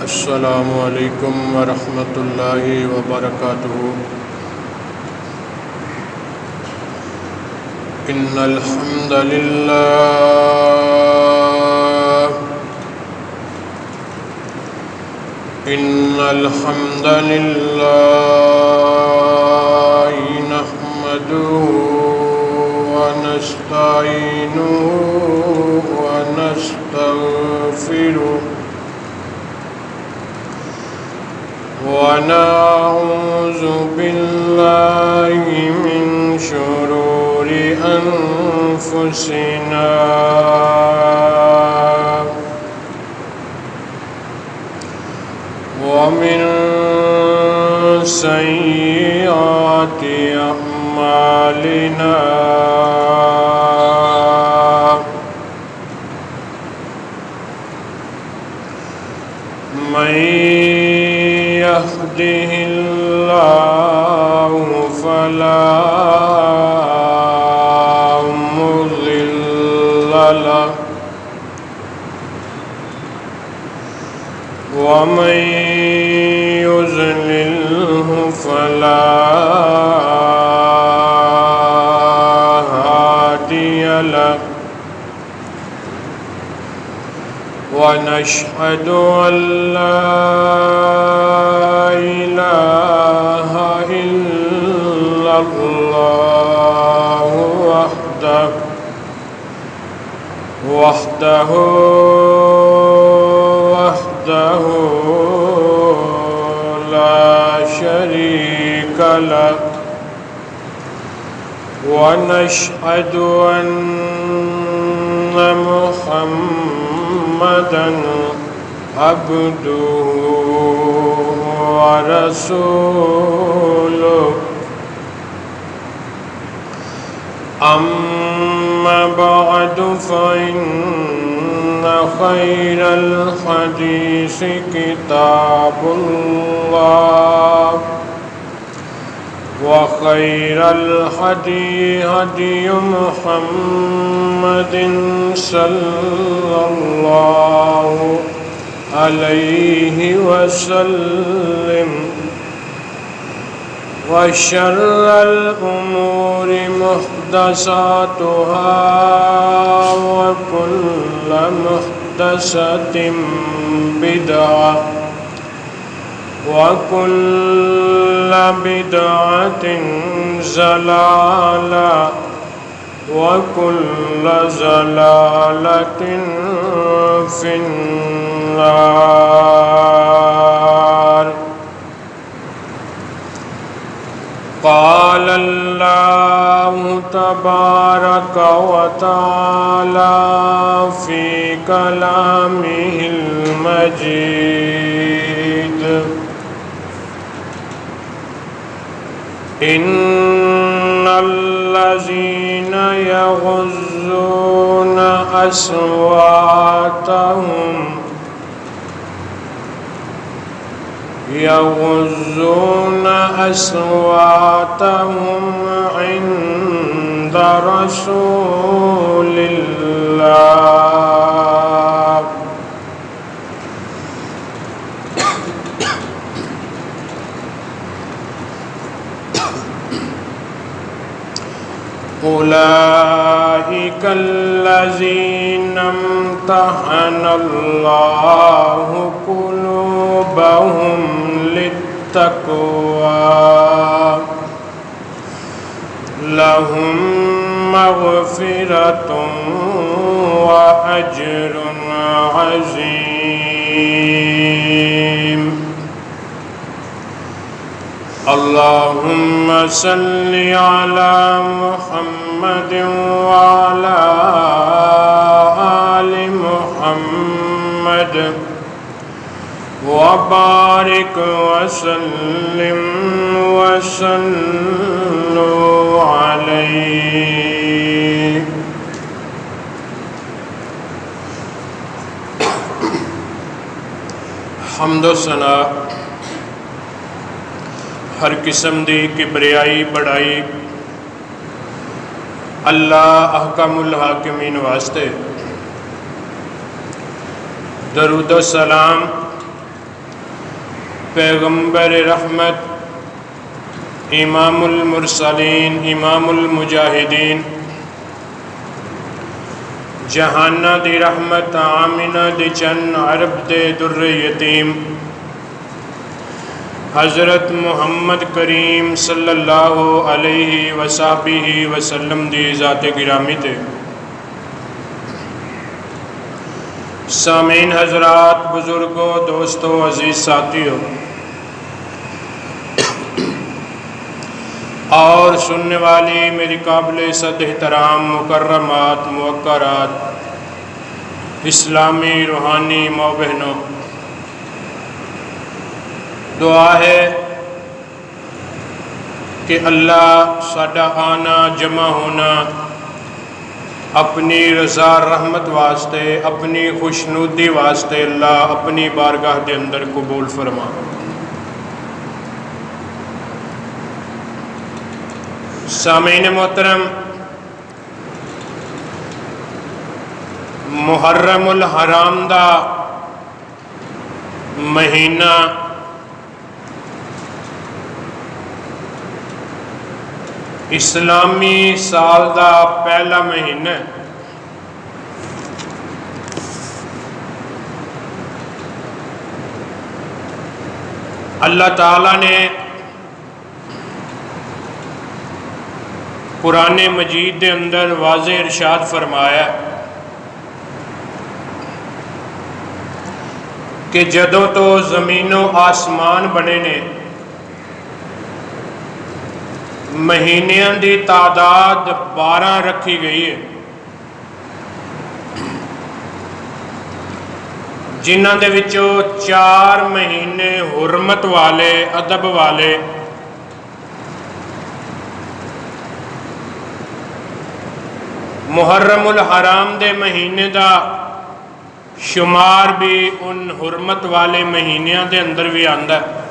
السلام علیکم ورحمۃ اللہ وبرکاتہ۔ ان الحمد للہ نحمده ونستعینه ونستغفره ونعوذ باللہ من شرور انفسنا ومن سیئات اعمالنا من يهده الله فلا مضل له ومن يضلله فلا هادي له ونشهد أن لا إله إلا الله وحده لا شريك له ونشهد أن محمدًا عبده ورسوله أما بعد فإن خير الحديث كتاب الله وخير الهدي هدي محمد صلى الله عليه وسلم وشر الأمور محدثاتها وكل محدثة بدعة وكل بدعة ضلالة وكل ضلالة في النار۔ قال الله تبارك وتعالى في كلامه المجيد: إن الذين يغضون أصواتهم عند رسول الله أولئك الذين امتحن الله قلوبهم للتقوى لهم مغفرة وأجر عظيم۔ اللهم صل على محمد وعلى آل محمد وبارك وسلم وصلوا عليه۔ حمد و ثنا ہر قسم دی کبریائی بڑائی اللہ احکم الحاکمین واسطے، درود و سلام پیغمبر رحمت، امام المرسلین، امام المجاہدین، جہانہ دی رحمت، آمنہ دی چن عرب دے در یتیم، حضرت محمد کریم صلی اللہ علیہ وسلم وسلم دی ذات گرامی تے سامعین حضرات، بزرگوں، دوستوں، عزیز ساتھیوں اور سننے والی میری قابل صد احترام مکرمات موقرات اسلامی روحانی ماؤ بہنوں، دعا ہے کہ اللہ ساڈا آنا جمع ہونا اپنی رضا رحمت واسطے، اپنی خوشنودی واسطے اللہ اپنی بارگاہ دے اندر قبول فرما۔ سامعین محترم، محرم الحرام دا مہینہ اسلامی سال دا پہلا مہینہ ہے۔ اللہ تعالیٰ نے قرآن مجید دے اندر واضح ارشاد فرمایا کہ جدوں تو زمین و آسمان بنے نے مہینیاں دی تعداد 12 رکھی گئی ہے، جنہاں دے وچوں 4 مہینے حرمت والے، ادب والے، محرم الحرام دے مہینے دا شمار بھی ان حرمت والے مہینیاں دے اندر بھی آندا ہے،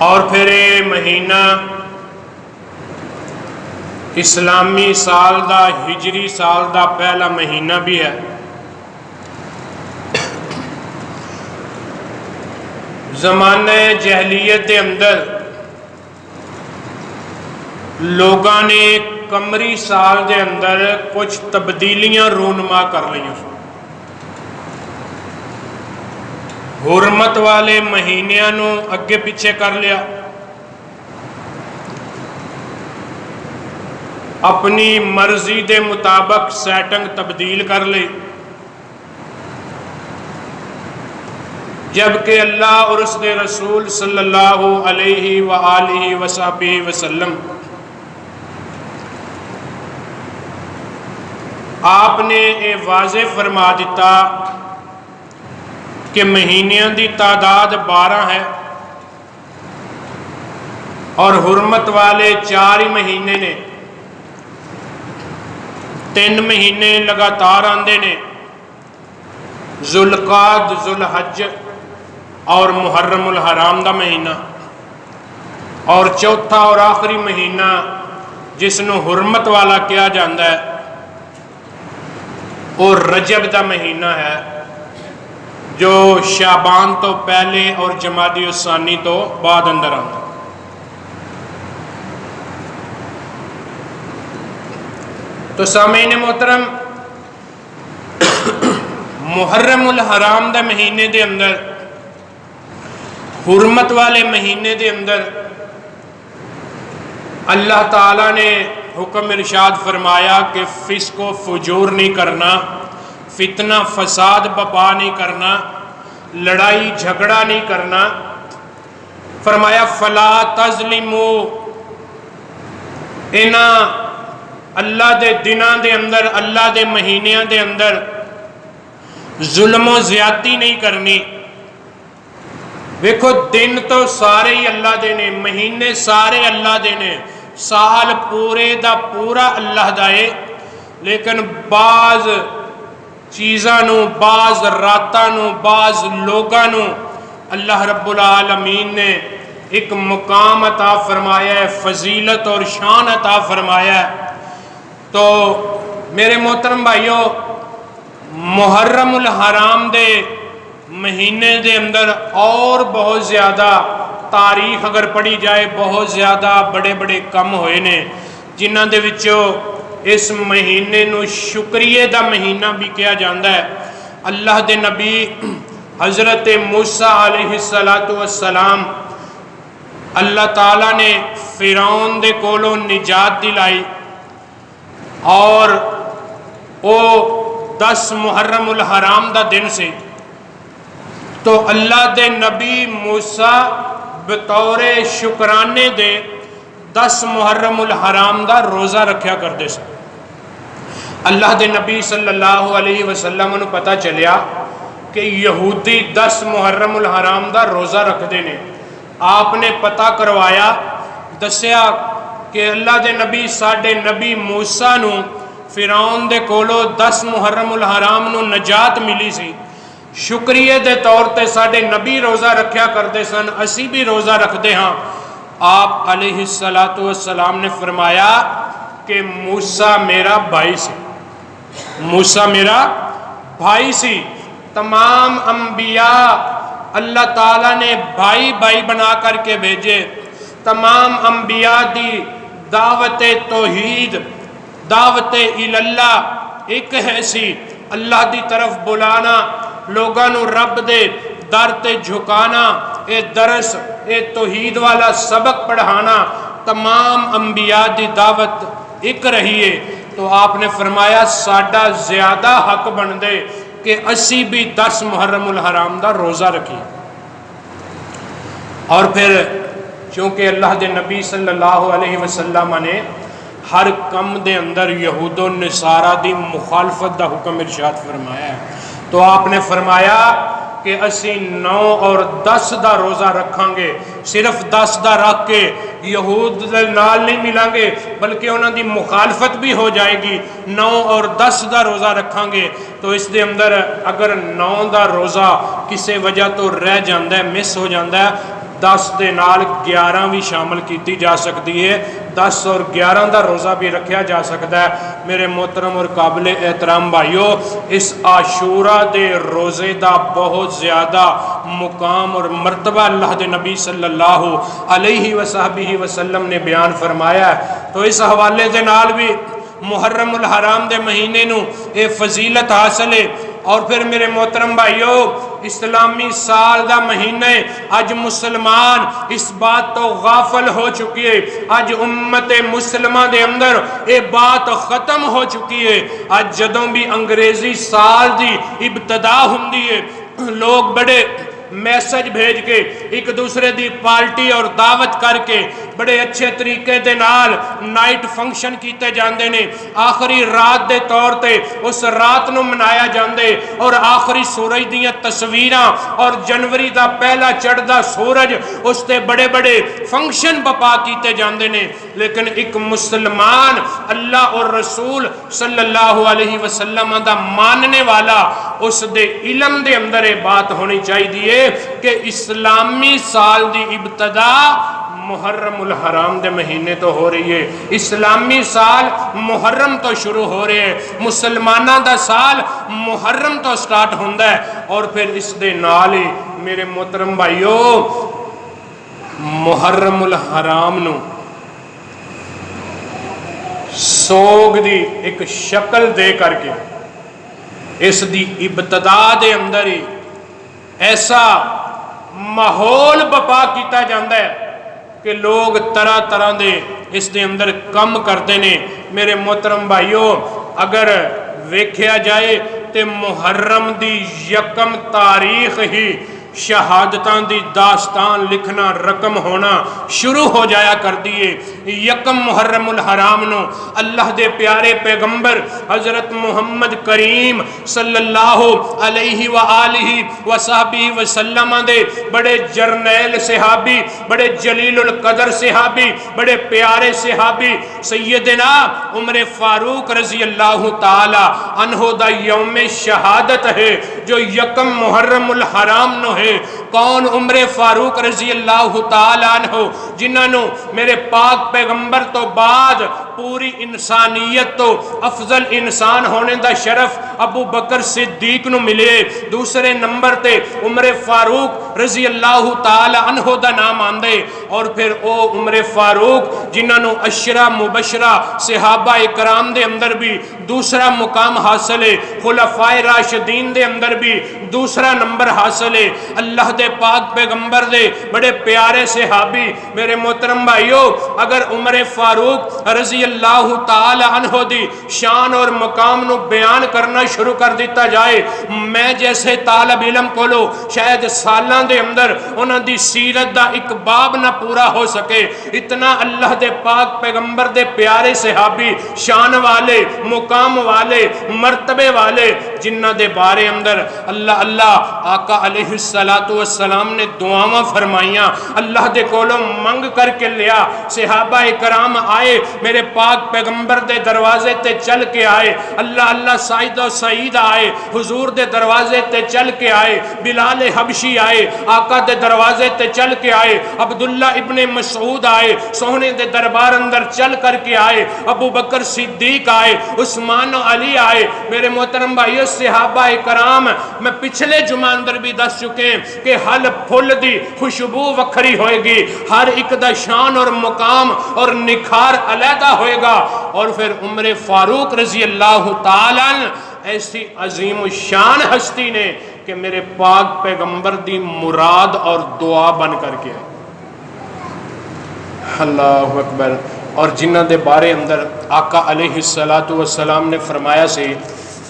اور پھر یہ مہینہ اسلامی سال دا، ہجری سال دا پہلا مہینہ بھی ہے۔ زمانہ جہلیت دے اندر لوگاں نے قمری سال دے اندر کچھ تبدیلیاں رونما کر لیں، حرمت والے مہینیاں نو اگے پیچھے کر لیا، اپنی مرضی دے مطابق سیٹنگ تبدیل کر لی، جبکہ اللہ اور اس دے رسول صلی اللہ علیہ وآلہ وسلم آپ نے یہ واضح فرما دیتا کہ مہینیاں دی تعداد 12 ہے اور حرمت والے 4 ہی مہینے نے، 3 مہینے لگاتار آندے نے، ذوالقعدہ، ذوالحج اور محرم الحرام دا مہینہ، اور چوتھا اور آخری مہینہ جس نو حرمت والا کیا جاندہ ہے اور رجب دا مہینہ ہے جو شعبان تو پہلے اور جمادی الثانی تو بعد اندر آتا۔ تو سامعین محترم، محرم الحرام دا مہینے دے اندر، حرمت والے مہینے دے اندر اللہ تعالیٰ نے حکم ارشاد فرمایا کہ فسق و فجور نہیں کرنا، فتنہ فساد بپا نہیں کرنا، لڑائی جھگڑا نہیں کرنا۔ فرمایا فلا تظلموا، انہاں اللہ دے دناں دے اندر، اللہ دے مہینیاں دے اندر ظلم و زیادتی نہیں کرنی۔ دیکھو دن تو سارے ہی اللہ دے نے، مہینے سارے اللہ دے نے، سال پورے دا پورا اللہ دا ہے، لیکن بعض چیزاں نو، بعض راتاں نو، بعض لوگاں نو اللہ رب العالمین نے ایک مقام عطا فرمایا ہے، فضیلت اور شان عطا فرمایا ہے۔ تو میرے محترم بھائیو، محرم الحرام دے مہینے دے اندر اور بہت زیادہ تاریخ اگر پڑھی جائے بہت زیادہ بڑے بڑے کم ہوئے نے، جنہاں دے وچوں اس مہینے نو شکریہ دا مہینہ بھی کہا جاندہ ہے۔ اللہ دے نبی حضرت موسیٰ علیہ السلام اللہ تعالیٰ نے فرعون دے کولوں نجات دلائی، اور او 10 محرم الحرام دا دن سے تو اللہ دے نبی موسیٰ بطور شکرانے دے 10 محرم الحرام دا روزہ رکھیا کرتے سے۔ اللہ دے نبی صلی اللہ علیہ وسلم نے پتہ چلیا کہ یہودی 10 محرم الحرام دا روزہ رکھ دینے۔ آپ نے پتہ کروایا، دسیا کہ اللہ دے نبی ساڈے نبی موسیٰ نو فرعون دے کولو 10 محرم الحرام نو نجات ملی سی، شکریہ دے طور تے ساڈے نبی روزہ رکھیا کرتے سن، اسی بھی روزہ رکھتے ہاں۔ آپ علیہ السلام نے فرمایا کہ موسیٰ میرا بھائی سی، موسیٰ میرا بھائی سی۔ تمام انبیاء اللہ تعالیٰ نے بھائی بھائی بنا کر کے بھیجے۔ تمام انبیاء دی دعوت توحید، دعوت اللہ ایک ہے سی، اللہ دی طرف بلانا، لوگاں نو رب دے در تے جھکانا، اے درس اے توحید والا سبق پڑھانا، تمام انبیاء دی دعوت ایک رہی ہے۔ تو آپ نے فرمایا ساڈا زیادہ حق بن دے کہ اسی بھی 10 محرم الحرام دا روزہ رکھی۔ اور پھر چونکہ اللہ دے نبی صلی اللہ علیہ وسلم نے ہر کم دے اندر یہود و نصارہ دی مخالفت دا حکم ارشاد فرمایا ہے، تو آپ نے فرمایا کہ اسی 9 اور 10 دا روزہ رکھاں گے، صرف 10 دا رکھ کے یہود دے نال نہیں ملیں گے بلکہ انہاں دی مخالفت بھی ہو جائے گی۔ 9 اور 10 دا روزہ رکھاں گے تو اس دے اندر اگر 9 دا روزہ کسی وجہ تو رہ جاندہ ہے، مس ہو جاندہ ہے، 10 دے نال 11 بھی شامل کیتی جا سکتی ہے، 10 اور 11 دا روزہ بھی رکھیا جا سکتا ہے۔ میرے محترم اور قابل احترام بھائیو، اس عاشورہ دے روزے دا بہت زیادہ مقام اور مرتبہ اللہ دے نبی صلی اللہ علیہ وسلم نے بیان فرمایا ہے۔ تو اس حوالے دے نال بھی محرم الحرام دے مہینے نو اے فضیلت حاصل ہے۔ اور پھر میرے محترم بھائیو، اسلامی سال دا مہینے آج مسلمان اس بات تو غافل ہو چکی ہے، آج امت مسلمہ دے اندر اے بات ختم ہو چکی ہے۔ آج جدوں بھی انگریزی سال دی ابتدا ہوندی ہے، لوگ بڑے میسج بھیج کے ایک دوسرے دی پارٹی اور دعوت کر کے بڑے اچھے طریقے دے نال نائٹ فنکشن کیتے جاندے نے، آخری رات دے طور تے اس رات نو منایا جاندے، اور آخری سورج دیاں تصویراں اور جنوری دا پہلا چڑھدا سورج اس تے بڑے بڑے فنکشن بپا کیتے جاندے نے۔ لیکن ایک مسلمان اللہ اور رسول صلی اللہ علیہ وسلم دا ماننے والا، اس دے علم دے اندر یہ بات ہونی چاہیے کہ اسلامی سال دی ابتدا محرم الحرام دے مہینے تو ہو رہی ہے، اسلامی سال محرم تو شروع ہو رہے ہیں، مسلمانہ دا سال محرم تو سٹارٹ ہوندہ ہے۔ اور پھر اس دے نال ہی میرے محترم بھائیو، محرم الحرام نو سوگ دی ایک شکل دے کر کے اس دی ابتدا دے اندر ہی ایسا ماحول بپا کیتا جاندہ ہے کہ لوگ طرح طرح دے اس دے اندر کم کرتے نے۔ میرے محترم بھائیو، اگر ویکھیا جائے تے محرم دی یکم تاریخ ہی شہادتاں دی داستان لکھنا رقم ہونا شروع ہو جایا کر دیئے۔ یکم محرم الحرام نو اللہ دے پیارے پیغمبر حضرت محمد کریم صلی اللہ علیہ وآلہ وصحبہ وسلم دے بڑے جرنیل صحابی، بڑے جلیل القدر صحابی، بڑے پیارے صحابی سیدنا عمر فاروق رضی اللہ تعالی عنہ دا یوم شہادت ہے جو یکم محرم الحرام نو ہے۔ کون؟ عمر فاروق رضی اللہ تعالیٰ عنہ، جنہوں میرے پاک پیغمبر تو بعد پوری انسانیت تو افضل انسان ہونے دا شرف ابو بکر صدیق نو ملے۔ دوسرے نمبر تے عمر فاروق رضی اللہ تعالی عنہ دا نام آندے، اور پھر او عمر فاروق جنہوں عشرہ مبشرہ صحابہ اکرام دے اندر بھی دوسرا مقام حاصل ہے، خلفائے راشدین دے اندر بھی دوسرا نمبر حاصل ہے۔ اللہ دے پاک پیغمبر دے بڑے پیارے صحابی میرے محترم بھائیو، اگر عمر فاروق رضی اللہ تعالی عنہ دی شان اور مقام نو بیان کرنا شروع کر دیتا جائے، میں جیسے طالب علم کو لو شاید سالاں دے اندر انہاں دی سیرت دا ایک باب نہ پورا ہو سکے۔ اتنا اللہ دے پاک پیغمبر دے پیارے صحابی، شان والے، مقام والے، مرتبے والے، جنہ دے بارے اندر اللہ آقا علیہ السلام نے دعاواں فرمائیاں، اللہ دے کولوں منگ کر کے لیا۔ صحابہ کرام آئے میرے پاک پیغمبر دے دروازے تے چل کے آئے، اللہ سعید و سعید آئے، حضور دے دروازے تے چل کے آئے، بلال حبشی آئے، آقا دے دروازے تے چل کے آئے، عبداللہ ابن مسعود آئے، سونے دے دربار اندر چل کر کے آئے، ابو بکر صدیق آئے، عثمان و علی آئے۔ میرے محترم بھائیو، صحابہ کرام میں پچھلے جمعہ اندر بھی دس چکے ہیں کہ حل پھل دی خوشبو وکھری ہوئے گی، ہر ایک دا شان اور مقام اور نکھار علیحدہ ہوئے گا۔ اور پھر عمر فاروق رضی اللہ تعالیٰ ایسی عظیم الشان ہستی نے کہ میرے پاک پیغمبر دی مراد اور دعا بن کر کے آئے۔ اللہ اکبر۔ اور جنہ دے بارے اندر آقا علیہ السلام نے فرمایا سے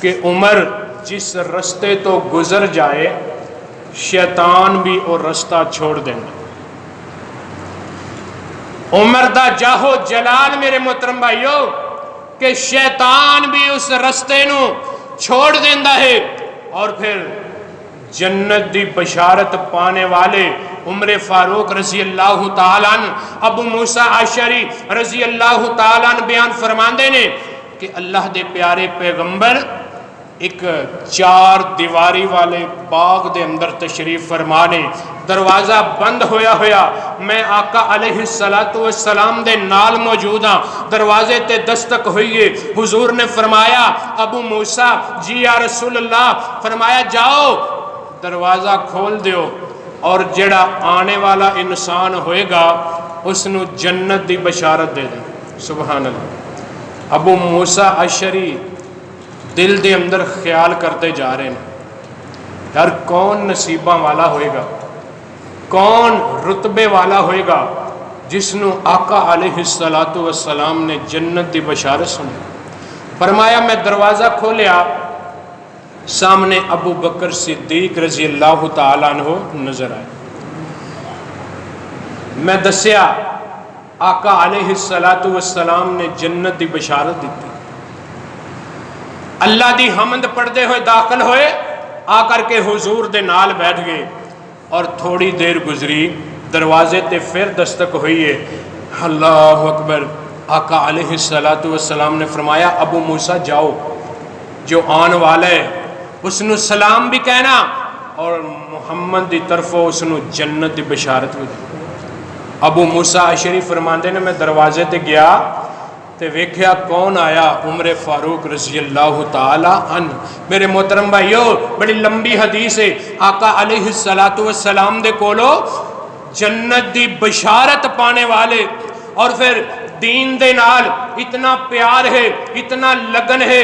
کہ عمر جس رستے تو گزر جائے شیطان بھی اور رستہ چھوڑ دیں گے۔ عمر دا جاہو جلال میرے محترم بھائیو کہ شیطان بھی اس رستے نو چھوڑ دیندہ ہے، اور پھر جنت دی بشارت پانے والے عمر فاروق رضی اللہ تعالیٰ عنہ، ابو موسیٰ اشعری رضی اللہ تعالیٰ عنہ بیان فرماندے نے کہ اللہ دے پیارے پیغمبر ایک چار دیواری والے باغ دے اندر تشریف فرمانے، دروازہ بند ہویا میں آقا علیہ السلام دے نال موجود ہاں، دروازے تے دستک ہوئیے، حضور نے فرمایا ابو موسیٰ جی یا رسول اللہ، فرمایا جاؤ دروازہ کھول دیو، اور جڑا آنے والا انسان ہوئے گا اس نو جنت دی بشارت دے دیں۔ سبحان اللہ۔ ابو موسیٰ اشعری دل دے اندر خیال کرتے جا رہے ہیں، یار کون نصیبہ والا ہوئے گا، کون رتبے والا ہوئے گا جس نو آقا علیہ السلام نے جنت دی بشارت سنی۔ فرمایا میں دروازہ کھولیا، سامنے ابو بکر صدیق رضی اللہ تعالیٰ عنہ نظر آئے۔ میں دسیا آقا علیہ السلام نے جنت دی بشارت دیتی۔ اللہ دی حمد پڑھتے ہوئے داخل ہوئے، آ کر کے حضور دے نال بیٹھ گئے، اور تھوڑی دیر گزری دروازے تے پھر دستک ہوئی ہے۔ اللہ اکبر۔ آقا علیہ السلام نے فرمایا ابو موسیٰ جاؤ، جو آن والا ہے اس نو سلام بھی کہنا، اور محمد دی طرفوں اس نو جنت دی بشارت بھی دی۔ ابو موسیٰ اشعری فرماندے نے میں دروازے تے گیا تے ویکھیا کون آیا؟ عمر فاروق رضی اللہ تعالی عنہ۔ میرے محترم بھائیو، بڑی لمبی حدیث ہے، آقا علیہ السلام دے کولو جنت دی بشارت پانے والے، اور پھر دین دے نال اتنا پیار ہے، اتنا لگن ہے،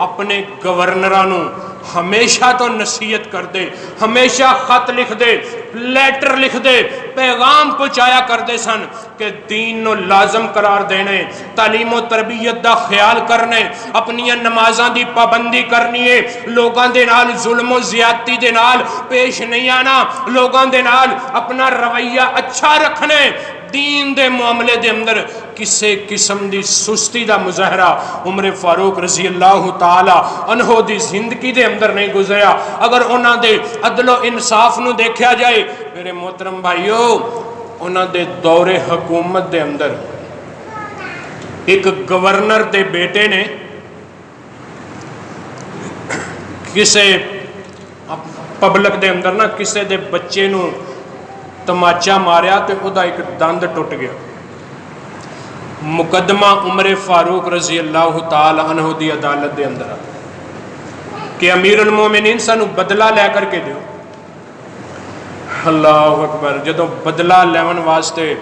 اپنے گورنرانوں ہمیشہ تو نصیحت کر دے، ہمیشہ خط لکھ دے، لیٹر لکھ دے، پیغام پہنچایا کر دے سن کہ دین نو لازم قرار دینے، تعلیم و تربیت دا خیال کرنے، اپنی نمازاں دی پابندی کرنی ہے، لوگاں دے نال ظلم و زیادتی دے نال پیش نہیں آنا، لوگاں دے نال اپنا رویہ اچھا رکھنے، دین دے معاملے دے اندر کسے قسم دی سستی دا مظاہرہ عمر فاروق رضی اللہ تعالی عنہ دی زندگی دے اندر نہیں گزریا۔ اگر انہاں دے عدل و انصاف نو دیکھا جائے میرے محترم بھائیو، انہاں دے دور حکومت دے اندر ایک گورنر دے بیٹے نے کسے پبلک دے اندر نا کسے دے بچے نو تماچا ماریا تو وہ ایک دند ٹوٹ گیا. مقدمہ عمر فاروق رضی اللہ تعالی عنہ دی عدالت دے اندر کہ امیر المومنین سانو بدلہ لے کر کے دیو. اللہ اکبر. جدو بدلہ لیون واسطے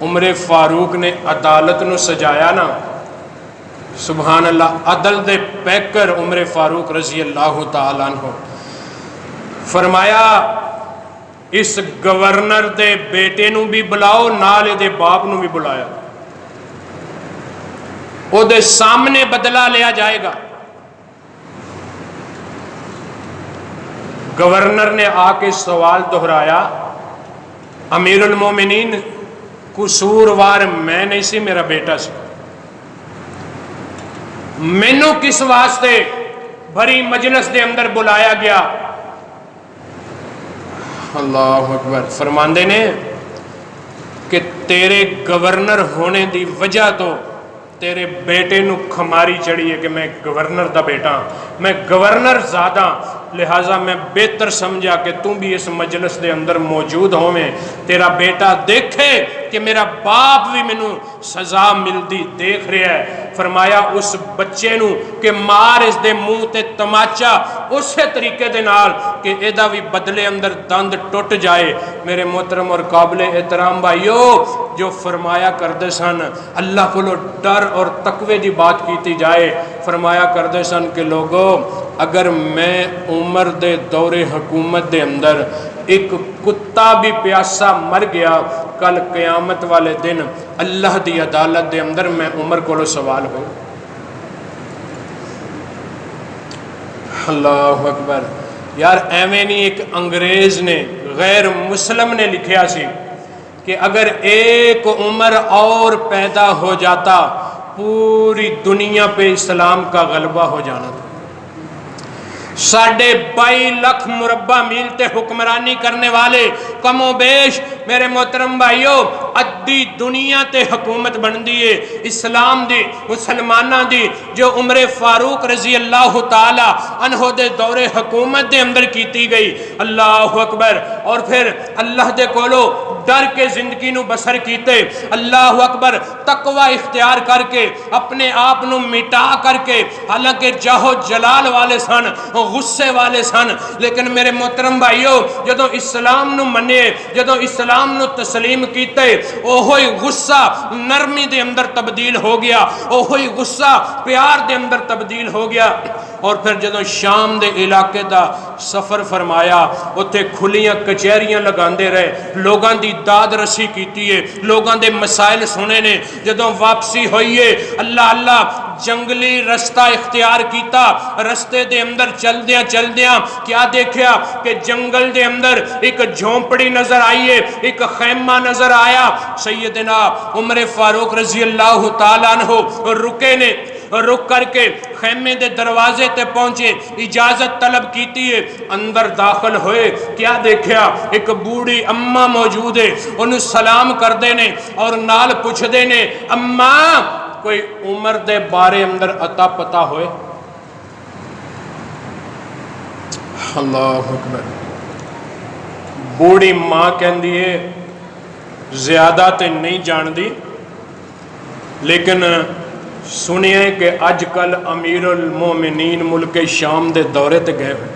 عمر فاروق نے عدالت نو سجایا نا، سبحان اللہ، عدل دے پیکر عمر فاروق رضی اللہ تعالی عنہ فرمایا اس گورنر دے بیٹے نو بھی بلاؤ، نال دے باپ نو بھی بلایا، او دے سامنے بدلہ لیا جائے گا. گورنر نے آ کے سوال دہرایا، امیر المومنین قصوروار میں نہیں سی، میرا بیٹا سی، مینوں کس واسطے بھری مجلس دے اندر بلایا گیا؟ اللہ اکبر. فرماندے نے کہ تیرے گورنر ہونے دی وجہ تو تیرے بیٹے نو کھماری چڑھی ہے کہ میں گورنر دا بیٹا ہوں، میں گورنر زادہ، لہٰذا میں بہتر سمجھا کہ تم بھی اس مجلس دے اندر موجود ہوئے، تیرا بیٹا دیکھے کہ میرا باپ بھی مینوں سزا ملتی دیکھ رہا ہے. فرمایا اس بچے نو کہ مار اس دے منہ تے تماچا اسی طریقے دے نال کہ ایدہ بھی بدلے اندر دند ٹوٹ جائے. میرے محترم اور قابل احترام بھائیو، جو فرمایا کردے سن اللہ کو ڈر اور تقوی دی بات کیتی جائے، فرمایا کردے سن کہ لوگو اگر میں عمر دے دور حکومت دے اندر ایک کتا بھی پیاسا مر گیا، کل قیامت والے دن اللہ دی عدالت دے اندر میں عمر کو سوال ہو. اللہ اکبر. یار ایویں نہیں ایک انگریز نے غیر مسلم نے لکھیا سی کہ اگر ایک عمر اور پیدا ہو جاتا پوری دنیا پہ اسلام کا غلبہ ہو جانا تھا. 22.5 لاکھ مربع میل تے حکمرانی کرنے والے کم و بیش میرے محترم بھائیو ادھی دنیا تے حکومت بن دیئے اسلام دی، مسلمانہ دی، جو عمر فاروق رضی اللہ تعالی عنہ دے دور حکومت دے اندر کیتی گئی. اللہ اکبر. اور پھر اللہ دے کولو ڈر کے زندگی نو بسر کیتے، اللہ اکبر، تقوی اختیار کر کے اپنے آپ نو مٹا کر کے، حالانکہ جاہو جلال والے سن، غصے والے سن، لیکن میرے محترم بھائیو جدو اسلام نو منے، جدو اسلام نو تسلیم کیتے، اوہی غصہ نرمی دے اندر تبدیل ہو گیا، اوہی غصہ پیار دے اندر تبدیل ہو گیا. اور پھر جدو شام دے علاقے دا سفر فرمایا، اتھے کھلیاں کچہریاں لگاندے رہے، لوگاں دی داد رسی کیتی ہے، لوگاں دے مسائل سنے نے. جدو واپسی ہوئی ہے اللہ اللہ جنگلی رستہ اختیار کیتا، رستے دے اندر چل دیاں کیا دیکھیا کہ جنگل دے اندر ایک جھونپڑی نظر آئی ہے، ایک خیمہ نظر آیا. سیدنا عمر فاروق رضی اللہ تعالیٰ عنہ رکے نے، رک کر کے خیمے دے دروازے تے پہنچے، اجازت طلب کیتی ہے، اندر داخل ہوئے. کیا دیکھیا ایک بوڑھی اماں موجود ہے، انہوں سلام کر دینے اور نال پوچھ دینے اماں کوئی عمر دے بارے اندر عطا پتہ ہوئے. اللہ اکبر. بوڑھی ماں کہن دیئے زیادہ تے نہیں جان دی، لیکن سنیے کہ اج کل امیر المومنین ملک شام دے دورے تے گئے ہوئے.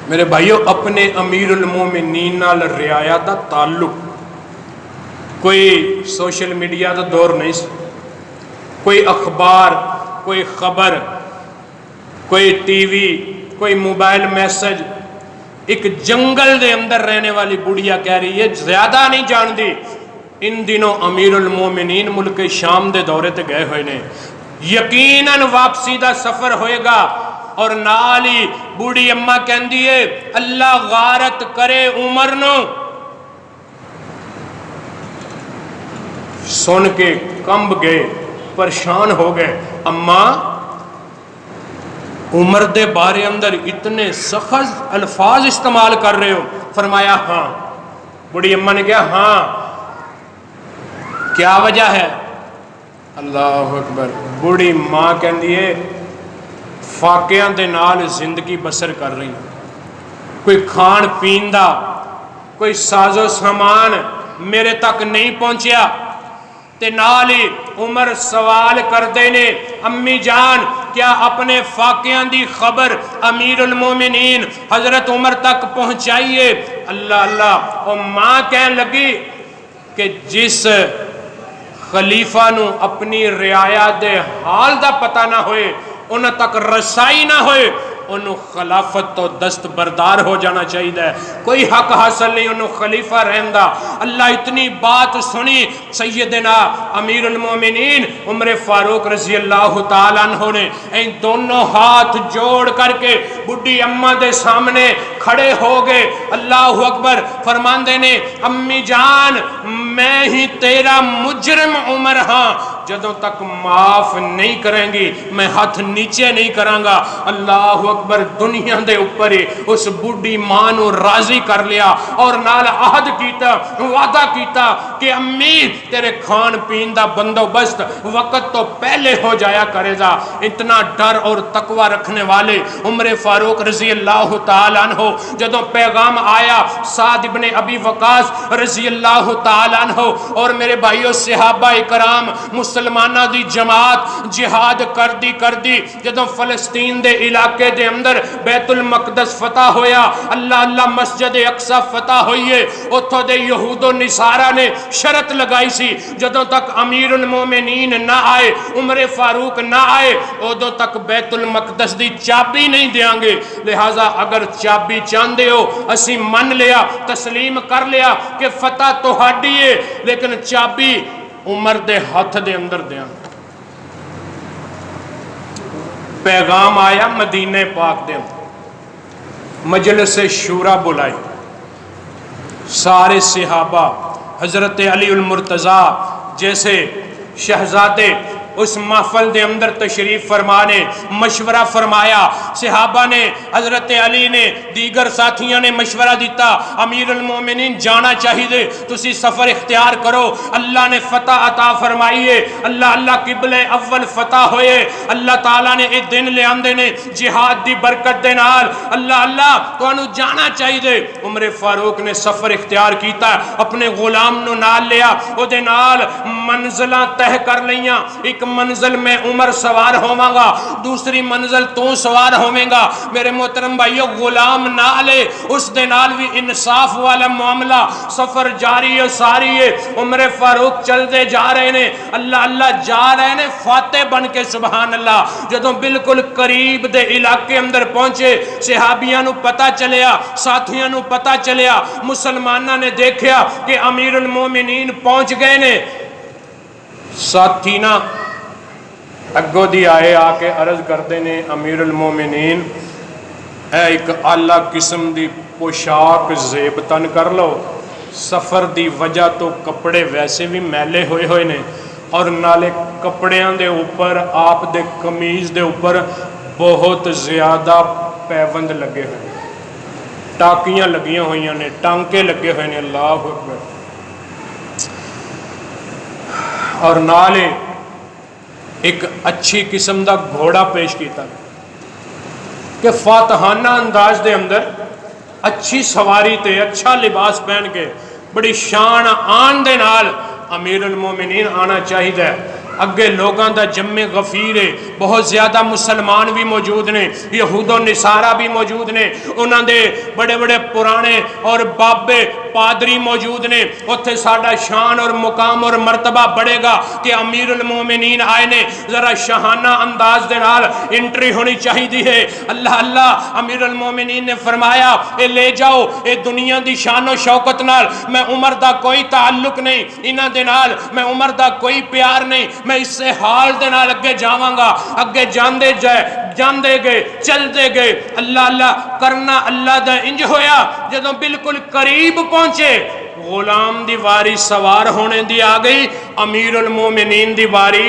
میرے بھائیو اپنے امیر المومنین نال رعایا دا تعلق، کوئی سوشل میڈیا دا دور نہیں سی، کوئی اخبار، کوئی خبر، کوئی ٹی وی، کوئی موبائل میسج. ایک جنگل دے اندر رہنے والی بڑھیا کہہ رہی ہے زیادہ نہیں جان دی. ان دنوں امیر المومنین ملک شام دے دورے تے گئے ہوئے نے، یقیناً واپسی دا سفر ہوئے گا. اور نالی بوڑھی اماں کہن دیئے اللہ غارت کرے عمر نو. سن کے کمب گئے، پریشان ہو گئے. اماں عمر دے بارے اندر اتنے سخت الفاظ استعمال کر رہے ہو؟ فرمایا ہاں. بڑی اماں نے کہا ہاں کیا وجہ ہے؟ اللہ اکبر. بوڑھی ماں کہن دیئے فاقیاں دے نال زندگی بسر کر رہی، کوئی کھان پین دا کوئی ساز و سامان میرے تک نہیں پہنچیا۔ تے نال ہی عمر سوال کردے نے امی جان کیا اپنے فاقیاں دی خبر امیر المومنین حضرت عمر تک پہنچائیے؟ اللہ اللہ، اور ماں کہنے لگی کہ جس خلیفہ نو اپنی رعایا دے حال دا پتہ نہ ہوئے، انہاں تک رسائی نہ ہوئے، انہوں خلافت تو دست بردار ہو جانا چاہیے، کوئی حق حاصل نہیں انہوں خلیفہ رہندہ۔ اللہ اتنی بات سنی سیدنا امیر المومنین عمر فاروق رضی اللہ تعالیٰ عنہ نے ان دونوں ہاتھ جوڑ کر کے بڈھی اماں دے سامنے کھڑے ہو گئے، اللہ اکبر، فرماندے نے امی جان میں ہی تیرا مجرم عمر ہاں، جدوں تک معاف نہیں کریں گی میں ہاتھ نیچے نہیں کرانگا۔ اللہ اکبر، دنیا دے اوپر اس بڈھی ماں نو راضی کر لیا اور نال عہد کیتا، وعدہ کیتا کہ امی تیرے کھان پین دا بندوبست وقت تو پہلے ہو جایا کرے گا۔ اتنا ڈر اور تقوی رکھنے والے عمر فاروق رضی اللہ تعالیٰ عنہ جدوں پیغام آیا سعد ابن ابی وقاص رضی اللہ تعالیٰ عنہ اور میرے بھائیو صحابہ کرام مسلمانہ دی جماعت جہاد کر دی جدوں فلسطین دے علاقے دے اندر بیت المقدس فتح ہویا، اللہ اللہ مسجد اقصی فتح ہوئیے، اتھو دے یہود و نصارہ نے شرط لگائی سی جدوں تک امیر المومنین نہ آئے، عمر فاروق نہ آئے، ادوں تک بیت المقدس دی چابی نہیں دیاں گے، لہٰذا اگر چابی چاندے ہو اسی من لیا، تسلیم کر لیا کہ فتح تو ہاڈی ہے، لیکن چابی عمر دے ہاتھ دے اندر دیاں۔ پیغام آیا مدینہ پاک دے اندر، مجلس شورا بلائی، سارے صحابہ حضرت علی المرتضیٰ جیسے شہزادے اس محفل دے اندر تشریف فرمانے مشورہ فرمایا، صحابہ نے حضرت علی نے دیگر ساتھیوں نے مشورہ دیتا امیر المومنین جانا چاہیے، تسی سفر اختیار کرو، اللہ نے فتح عطا فرمائیے، اللہ اللہ قبل اول فتح ہوئے، اللہ تعالیٰ نے ایک دن لے آندے نے جہاد دی برکت دے نال، اللہ اللہ تو انہوں جانا چاہیے۔ عمر فاروق نے سفر اختیار کیتا، اپنے غلام نو نال لیا، او دے نال منزلہ تہ کر لیاں، ایک منزل میں عمر سوار ہوواں گا، دوسری منزل تو سوار ہویں گا، میرے محترم بھائیو غلام نہ لے، اس دے نال بھی انصاف والا معاملہ، سفر جاری ہے ساری ہے، عمر فاروق چل دے جا رہے نے، اللہ اللہ جا رہے نے فاتح بن کے سبحان اللہ، جدوں بالکل قریب دے علاقے اندر پہنچے صحابیاں نو پتہ چلیا، ساتھیاں نو پتہ چلیا، مسلمانہ نے دیکھیا کہ امیر المومنین پہنچ گئے نے، ساتھی نا اگو دی آئے آ کے عرض کرتے نے امیر المومنین اے ایک اعلیٰ قسم دی پوشاک زیب تن کر لو، سفر دی وجہ تو کپڑے ویسے بھی میلے ہوئے ہوئے نے اور نالے کپڑیاں دے اوپر آپ دے کمیز دے اوپر بہت زیادہ پیوند لگے ہوئے، ٹاکیاں لگیاں ہوئیاں نے، ٹانکے لگے ہوئے نے، اللہ اکبر، اور نالے ایک اچھی قسم دا گھوڑا پیش کیتا کہ فاتحانہ انداز دے اندر اچھی سواری تے اچھا لباس پہن کے بڑی شان آن دے نال امیر المومنین آنا چاہیے۔ اگے لوگاں دا جمع غفیر ہے، بہت زیادہ مسلمان بھی موجود نے، یہود و نصارہ بھی موجود نے، انہاں دے بڑے بڑے پرانے اور بابے پادری موجود نے، اتھے ساڈا شان اور مقام اور مرتبہ بڑھے گا کہ امیر المومنین آئے نے، ذرا شاہانہ انداز دے نال انٹری ہونی چاہیے ہے۔ اللہ اللہ، امیر المومنین نے فرمایا اے لے جاؤ، اے دنیا دی شان و شوکت نال میں عمر دا کوئی تعلق نہیں، انہاں دے نال میں عمر دا کوئی پیار نہیں، میں اس سے حال دے نال اگے جاواں گا، اگے جاندے گئے چلتے گئے، اللہ اللہ کرنا اللہ دا انج ہویا، جدوں بالکل قریب پہنچے غلام دی واری سوار ہونے دی آ گئی، امیر المومنین دی واری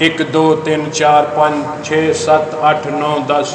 1 2 3 4 5 6 7 8 9 10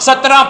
17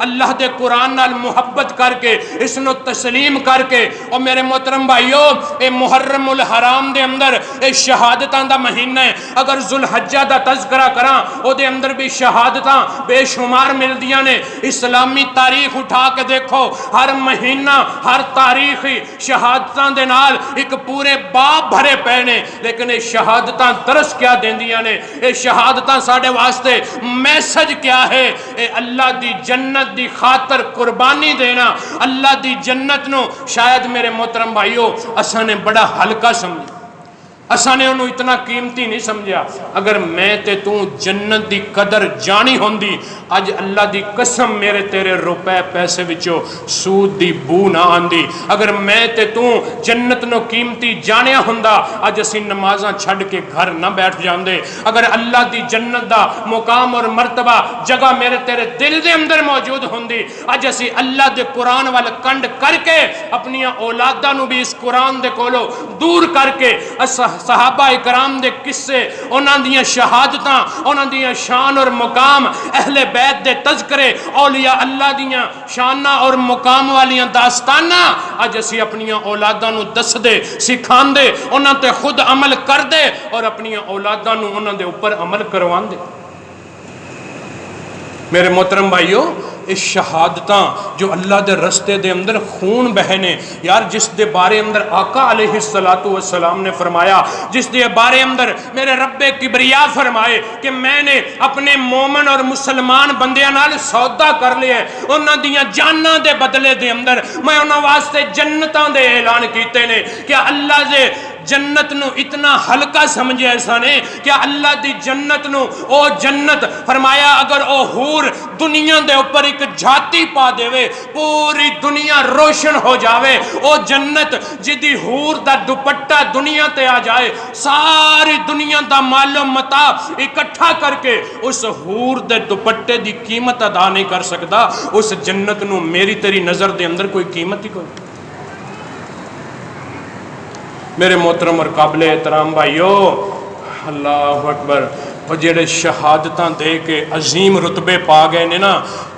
اللہ دے قرآن نال محبت کر کے، اس نو تسلیم کر کے، اور میرے محترم بھائیو اے محرم الحرام دے اندر اے شہادتاں دا مہینہ ہے، اگر ذوالحجہ دا تذکرہ کراں او دے اندر بھی شہادتاں بے شمار ملدیاں نے۔ اسلامی تاریخ اٹھا کے دیکھو، ہر مہینہ ہر تاریخی شہادتاں دے نال ایک پورے باب بھرے پے نے، لیکن اے شہادتاں درس کیا دیندیاں نے؟ اے شہادتاں ساڑھے واسطے میسج کیا ہے؟ اے اللہ دی جنت دی خاطر قربانی دینا، اللہ دی جنت نو شاید میرے محترم بھائیو اساں نے بڑا ہلکا سمجھا، اساں نے انہوں اتنا قیمتی نہیں سمجھا۔ اگر میں تے تو جنت دی قدر جانی ہوندی، اج اللہ دی قسم میرے تیرے روپے پیسے وچوں سود دی بو نہ آندی۔ اگر میں تے تو جنت نو قیمتی جانیا ہوندا، اج اسی نمازاں چھڈ کے گھر نہ بیٹھ جاندے۔ اگر اللہ دی جنت دا مقام اور مرتبہ جگہ میرے تیرے دل دے اندر موجود ہوندی، اج اسی اللہ دے قرآن وال کنڈ کر کے اپنی اولاداں نو بھی اس قرآن دے کولو دور کر کے صحابہ اکرام دے قصے، انہاں دیاں شہادتاں، انہاں دیاں شان اور مقام، اہل بیت دے تذکرے، اولیاء اللہ دیاں شانہ اور مقام والیاں داستانہ اج اسی اپنی اولاداں نو دس دے، سکھان دے، انہاں تے خود عمل کر دے اور اپنی اولاداں نو انہاں دے اوپر عمل کروان دے۔ میرے محترم بھائیو اس شہادتاں جو اللہ دے رستے دے اندر خون بہنے، یار جس دے بارے اندر آقا علیہ السلام نے فرمایا، جس دے بارے اندر میرے رب کبریا فرمائے کہ میں نے اپنے مومن اور مسلمان بندیاں نال سودا کر لیا ہے، انہاں دیاں جاناں دے بدلے دے اندر میں انہاں واسطے جنتاں دے اعلان کیتے نے۔ کیا اللہ دے جنت نو اتنا ہلکا سمجھے ایسا نے؟ کیا اللہ دی جنت نو او جنت فرمایا اگر او حور دنیا دے اوپر ایک جھاتی پا دے وے پوری دنیا روشن ہو جاوے، او جنت جدی حور دا دوپٹہ دنیا تے آ جائے، ساری دنیا دا مال و متاع اکٹھا کر کے اس حور دے دوپٹے دی قیمت ادا نہیں کر سکتا۔ اس جنت نو میری تیری نظر دے اندر کوئی قیمت ہی کوئی۔ میرے محترم اور قابل احترام بھائیو، اللہ اکبر، وہ جڑے شہادتاں دے کے عظیم رتبے پا گئے نے نا،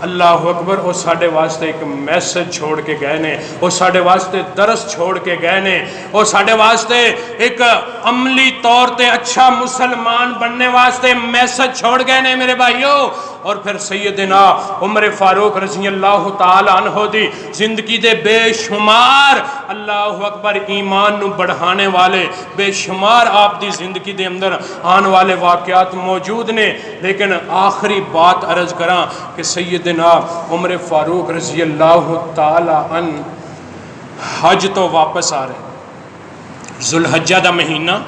اللہ اکبر، وہ ساڑھے واسطے ایک میسج چھوڑ کے گئے نے، وہ ساڑھے واسطے درس چھوڑ کے گئے نے، وہ ساڑھے واسطے ایک عملی طور تے اچھا مسلمان بننے واسطے میسج چھوڑ گئے نے میرے بھائیو۔ اور پھر سیدنا عمر فاروق رضی اللہ تعالی عنہ دی زندگی دے بے شمار اللہ اکبر ایمان نو بڑھانے والے بے شمار آپ دی زندگی دے اندر آن والے واقعات موجود نے، لیکن آخری بات عرض کراں کہ سیدنا عمر فاروق رضی اللہ تعالی عنہ حج تو واپس آ رہے، ذوالحجہ دا مہینہ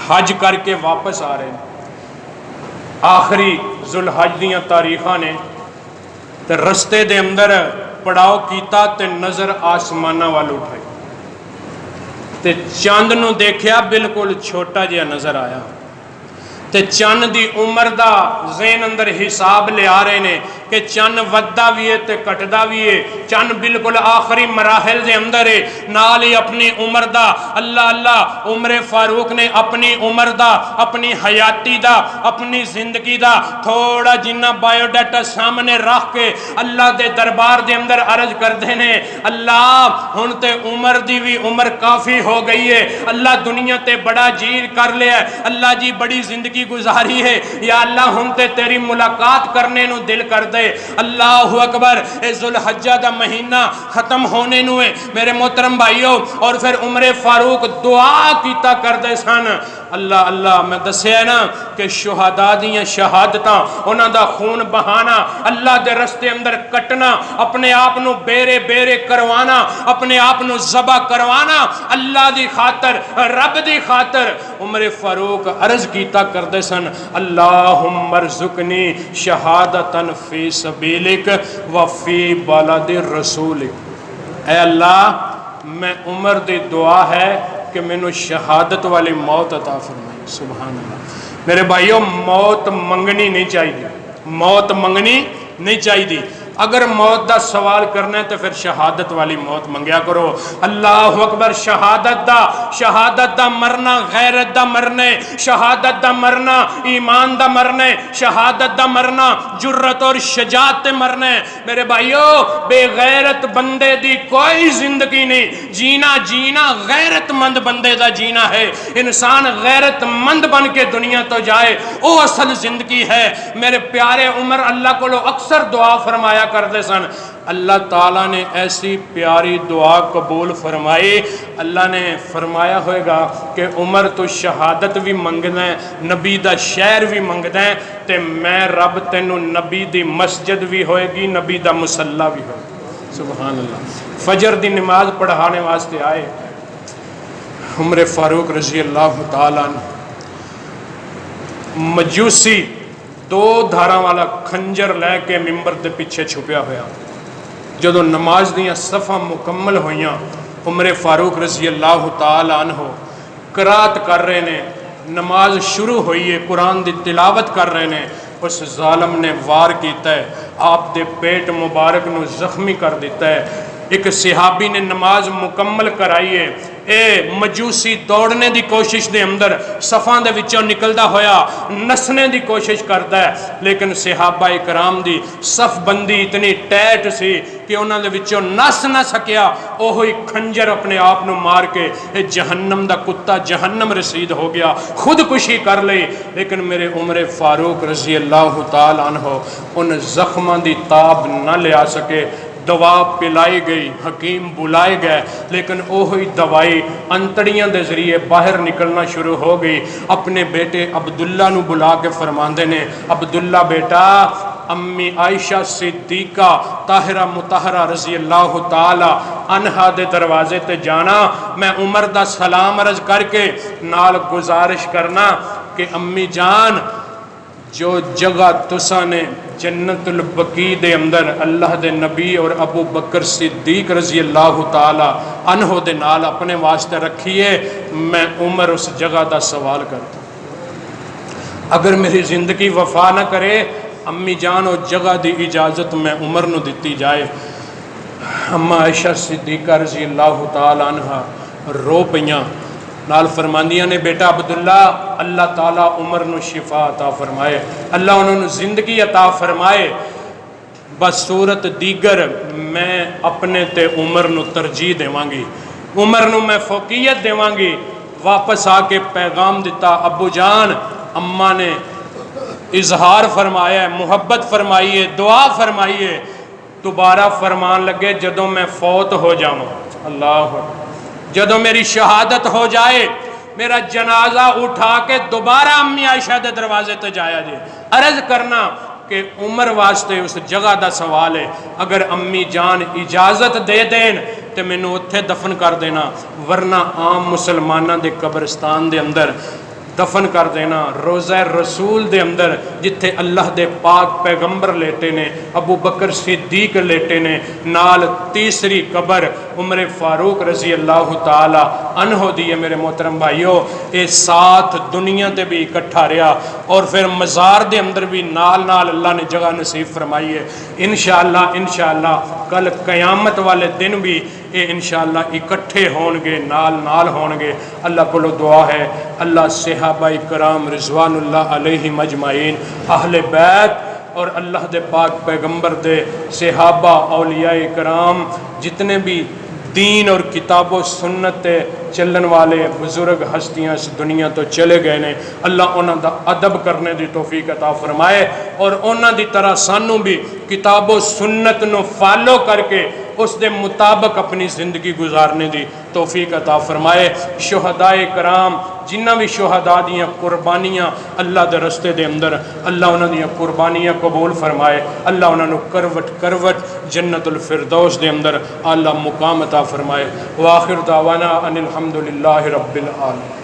حج کر کے واپس آ رہے، آخری ذوالحج دیاں تاریخاں نے تے رستے دے اندر پڑاؤ کیتا تے نظر آسمانہ وال اٹھائی تے چاند نو دیکھیا بالکل چھوٹا جہا نظر آیا تے چند دی عمر دا ذہن اندر حساب لے آ رہے نے کہ چند ودا بھی ہے تے کٹدا بھی ہے، چند بالکل آخری مراحل دے اندر ہے، نال ہی اپنی عمر دا اللہ اللہ عمر فاروق نے اپنی عمر دا، اپنی حیاتی دا، اپنی زندگی دا تھوڑا جنہ بایو ڈیٹا سامنے رکھ کے اللہ دے دربار دے اندر عرض کر دینے، اللہ ہن تے عمر دی بھی عمر کافی ہو گئی ہے، اللہ دنیا تے بڑا جیر کر لیا ہے، اللہ جی بڑی زندگی گزاری ہے، یا اللہ ہن تے تیری ملاقات کرنے نو دل کر دے۔ اللہ اکبر، اے ذوالحجہ دا مہینہ ختم ہونے نو ہے میرے محترم بھائیو، اور پھر عمر فاروق دعا کیتا کر دے سن، اللہ اللہ میں دسیا نا کہ شہداء دیاں شہادتاں انہاں دا خون بہانا، اللہ دے رستے اندر کٹنا، اپنے آپ نو بیرے بیرے کروانا، اپنے آپ نو ذبح کروانا اللہ دی خاطر، رب دی خاطر، عمر فاروق عرض کیتا کر دے سن، اللہم ارزقنی شہادتاً فی سبیلک وفی بلد رسولک۔ اے اللہ میں عمر دی دعا ہے کہ میں نو شہادت والی موت عطا فرمائی۔ سبحان اللہ میرے بھائیوں، موت منگنی نہیں چاہیے، موت منگنی نہیں چاہیے۔ اگر موت دا سوال کرنا ہے تو پھر شہادت والی موت منگیا کرو. اللہ اکبر. شہادت دا مرنا غیرت دا مرنے, شہادت دا مرنا ایمان دا مرنے, شہادت دا مرنا جرت اور شجاعت تے مرنے. میرے بھائیو بے غیرت بندے دی کوئی زندگی نہیں. جینا غیرت مند بندے دا جینا ہے. انسان غیرت مند بن کے دنیا تو جائے وہ اصل زندگی ہے. میرے پیارے عمر اللہ کو اکثر دعا فرمایا کرتے سن. اللہ تعالیٰ نے ایسی پیاری دعا قبول فرمائی. اللہ نے فرمایا ہوئے گا کہ عمر تو شہادت بھی منگنا ہے, نبی دا شہر بھی منگنا ہے, تے میں رب تینوں نبی دی مسجد بھی ہوئے گی, نبی دا مصلی بھی ہوئے گی. سبحان اللہ. فجر دی نماز پڑھانے واسطے آئے عمر فاروق رضی اللہ تعالیٰ عنہ. مجوسی 2 دھاراں والا کھنجر لے کے ممبر دے پیچھے چھپیا ہویا. جدو نماز دیاں صفحہ مکمل ہویاں عمر فاروق رضی اللہ تعالی عنہ قرات کر رہے نے, نماز شروع ہوئی ہے, قرآن دی تلاوت کر رہے نے. اس ظالم نے وار کیتا ہے, آپ دے پیٹ مبارک نو زخمی کر دیتا ہے. ایک صحابی نے نماز مکمل کرائی ہے. اے مجوسی دوڑنے دی کوشش دے اندر صفاں دے وچوں نکلدا ہویا نسنے دی کوشش کردا ہے, لیکن صحابہ اکرام دی صف بندی اتنی ٹیٹ سی کہ انہاں دے وچوں نس نہ سکیا. اوہی کھنجر اپنے آپ نو مار کے اے جہنم دا کتا جہنم رسید ہو گیا, خودکشی کر لئی. لیکن میرے عمر فاروق رضی اللہ تعالی عنہ ان زخماں دی تاب نہ لیا سکے. دوا پلائی گئی, حکیم بلائے گئے, لیکن اوہی دوائی انتڑیاں دے ذریعے باہر نکلنا شروع ہو گئی. اپنے بیٹے عبداللہ نو بلا کے فرماندے نے, عبداللہ بیٹا امی عائشہ صدیقہ طاہرہ مطہرہ رضی اللہ تعالی عنہا دے دروازے تے جانا, میں عمر دا سلام عرض کر کے نال گزارش کرنا کہ امی جان جو جگہ تسا نے جنت البقیع دے اندر اللہ دے نبی اور ابو بکر صدیق رضی اللہ تعالی عنہ دے نال اپنے واسطے رکھیے, میں عمر اس جگہ دا سوال کرتا. اگر میری زندگی وفا نہ کرے امی جان او جگہ دی اجازت میں عمر نو دیتی جائے. اما عائشہ صدیقہ رضی اللہ تعالی عنہ رو پیاں, نال فرماندیاں نے بیٹا عبداللہ اللہ تعالیٰ عمر نو شفا عطا فرمائے, اللہ انہوں نے زندگی عطا فرمائے. بس صورت دیگر میں اپنے تے عمر نو ترجیح دیواں گی, عمر نو میں فوقیت دیواں گی. واپس آ کے پیغام دیتا, ابو جان اماں نے اظہار فرمایا ہے, محبت فرمائی ہے, دعا فرمائی ہے. دوبارہ فرمان لگے جدوں میں فوت ہو جاؤں, اللہ جدوں میری شہادت ہو جائے میرا جنازہ اٹھا کے دوبارہ امی عائشہ دے دروازے تے جایا جے, عرض کرنا کہ عمر واسطے اس جگہ دا سوال ہے. اگر امی جان اجازت دے دین تے میں نو اتھے دفن کر دینا, ورنہ عام مسلمانہ دے قبرستان دے اندر دفن کر دینا. روضہ رسول دے اندر جتھے اللہ دے پاک پیغمبر لیٹے نے, ابو بکر صدیق لیٹے نے, نال تیسری قبر عمر فاروق رضی اللہ تعالی عنہ دی ہے. میرے محترم بھائیو اے ساتھ دنیا تے بھی اکٹھا رہا اور پھر مزار دے اندر بھی نال نال اللہ نے جگہ نصیب فرمائی ہے. انشاءاللہ کل قیامت والے دن بھی اے انشاءاللہ اکٹھے ہون گے, نال نال ہون گے. اللہ کو دعا ہے اللہ صحابہ کرام رضوان اللہ علیہ مجمعین, اہل بیت اور اللہ دے پاک پیغمبر دے صحابہ اولیاء کرام جتنے بھی دین اور کتاب و سنت چلن والے بزرگ ہستیاں اس دنیا تو چلے گئے نے, اللہ انہاں دا ادب کرنے دی توفیق عطا فرمائے اور انہاں دی طرح سانوں بھی کتاب و سنت نو فالو کر کے اس دے مطابق اپنی زندگی گزارنے دی توفیق عطا فرمائے. شہداء کرام جنہ بھی شہداء دیاں قربانیاں اللہ دے رستے دے اندر, اللہ انہاں دیاں قربانیاں قبول فرمائے. اللہ انہاں نو کروٹ کروٹ جنت الفردوس دے اندر اعلیٰ مقام عطا فرمائے. وآخر دعوانا ان الحمدللہ رب العالمین.